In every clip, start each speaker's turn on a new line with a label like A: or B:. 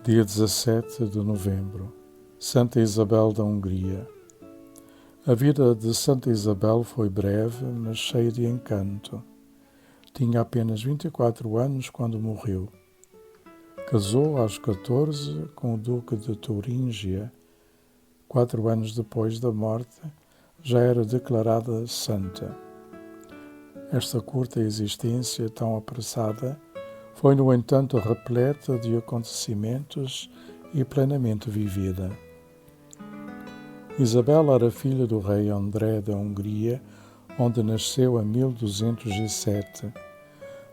A: Dia 17 de novembro, Santa Isabel da Hungria. A vida de Santa Isabel foi breve, mas cheia de encanto. Tinha apenas 24 anos quando morreu. Casou aos 14 com o Duque de Turíngia. 4 anos depois da morte, já era declarada santa. Esta curta existência tão apressada foi, no entanto, repleta de acontecimentos e plenamente vivida. Isabel era filha do rei André da Hungria, onde nasceu em 1207,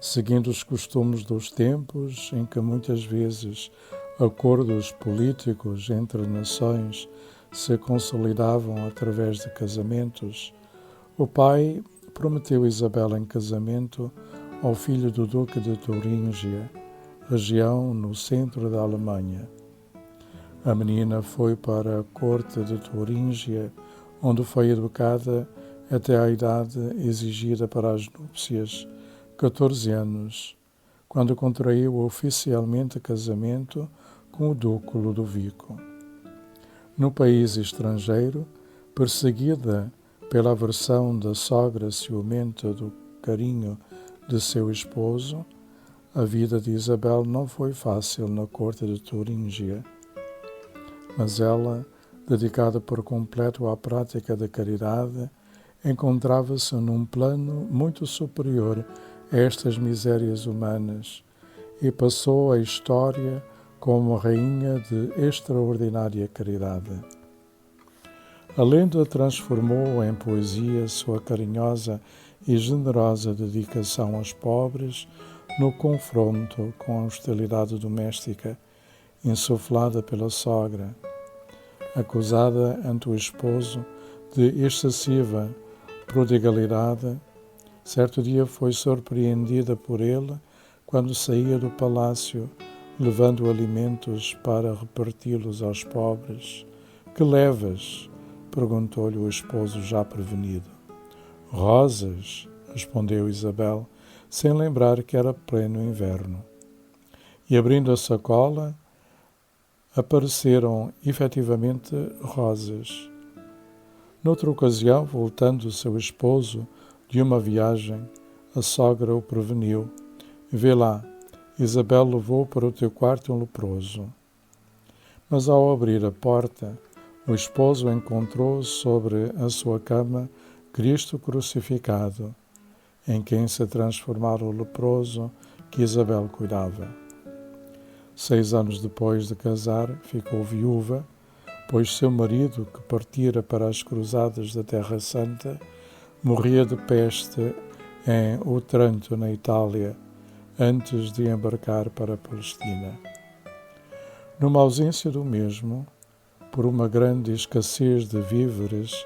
A: seguindo os costumes dos tempos em que muitas vezes acordos políticos entre nações se consolidavam através de casamentos. O pai prometeu Isabel em casamento ao filho do Duque de Turíngia, região no centro da Alemanha. A menina foi para a corte de Turíngia, onde foi educada até à idade exigida para as núpcias, 14 anos, quando contraiu oficialmente casamento com o Duque Ludovico. No país estrangeiro, perseguida pela aversão da sogra ciumenta do carinho de seu esposo, a vida de Isabel não foi fácil na corte de Turíngia. Mas ela, dedicada por completo à prática da caridade, encontrava-se num plano muito superior a estas misérias humanas e passou à história como rainha de extraordinária caridade. A lenda transformou em poesia sua carinhosa e generosa dedicação aos pobres no confronto com a hostilidade doméstica insuflada pela sogra. Acusada ante o esposo de excessiva prodigalidade, certo dia foi surpreendida por ele quando saía do palácio, levando alimentos para reparti-los aos pobres. "Que levas?" perguntou-lhe o esposo já prevenido. "Rosas", respondeu Isabel, sem lembrar que era pleno inverno. E abrindo a sacola, apareceram efetivamente rosas. Noutra ocasião, voltando seu esposo de uma viagem, a sogra o preveniu: "Vê lá, Isabel levou para o teu quarto um leproso." Mas ao abrir a porta, o esposo encontrou sobre a sua cama Cristo crucificado, em quem se transformara o leproso que Isabel cuidava. 6 anos depois de casar, ficou viúva, pois seu marido, que partira para as cruzadas da Terra Santa, morria de peste em Otranto, na Itália, antes de embarcar para a Palestina. Numa ausência do mesmo, por uma grande escassez de víveres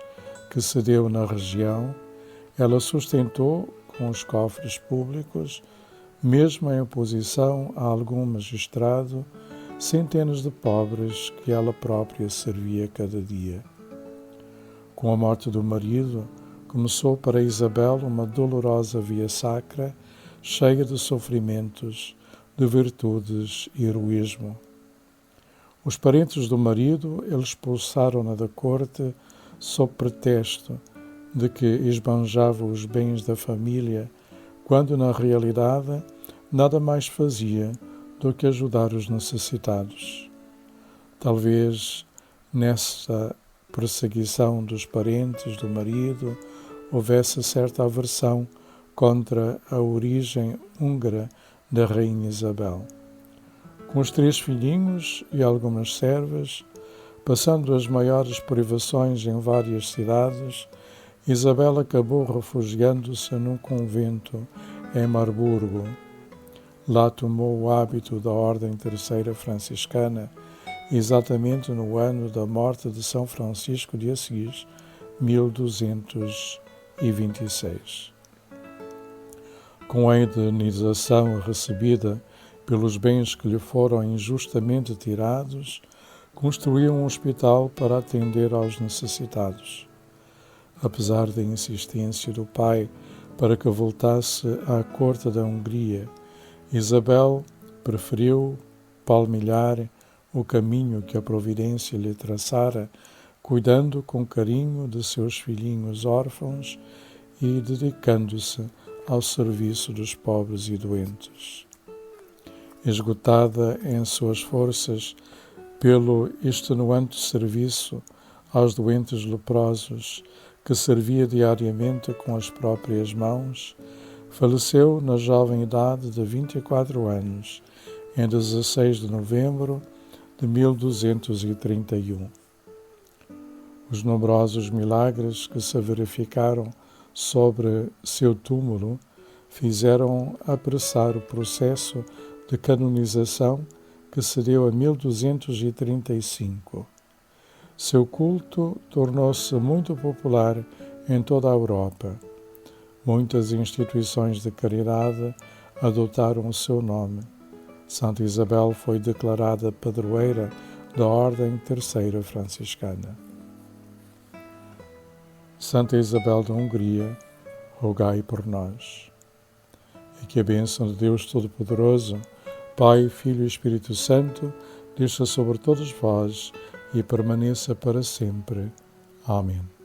A: que se deu na região, ela sustentou com os cofres públicos, mesmo em oposição a algum magistrado, centenas de pobres que ela própria servia cada dia. Com a morte do marido, começou para Isabel uma dolorosa via sacra, cheia de sofrimentos, de virtudes e heroísmo. Os parentes do marido expulsaram-na da corte sob pretexto de que esbanjava os bens da família, quando na realidade nada mais fazia do que ajudar os necessitados. Talvez nessa perseguição dos parentes do marido houvesse certa aversão contra a origem húngara da rainha Isabel. Com os 3 filhinhos e algumas servas, passando as maiores privações em várias cidades, Isabel acabou refugiando-se num convento em Marburgo. Lá tomou o hábito da Ordem Terceira Franciscana, exatamente no ano da morte de São Francisco de Assis, 1226. Com a indenização recebida pelos bens que lhe foram injustamente tirados, construiu um hospital para atender aos necessitados. Apesar da insistência do pai para que voltasse à corte da Hungria, Isabel preferiu palmilhar o caminho que a providência lhe traçara, cuidando com carinho de seus filhinhos órfãos e dedicando-se ao serviço dos pobres e doentes. Esgotada em suas forças pelo extenuante serviço aos doentes leprosos, que servia diariamente com as próprias mãos, faleceu na jovem idade de 24 anos, em 16 de novembro de 1231. Os numerosos milagres que se verificaram sobre seu túmulo fizeram apressar o processo de canonização que se deu em 1235. Seu culto tornou-se muito popular em toda a Europa. Muitas instituições de caridade adotaram o seu nome. Santa Isabel foi declarada padroeira da Ordem Terceira Franciscana. Santa Isabel da Hungria, rogai por nós. E que a bênção de Deus Todo-Poderoso, Pai, Filho e Espírito Santo, desça sobre todos vós e permaneça para sempre. Amém.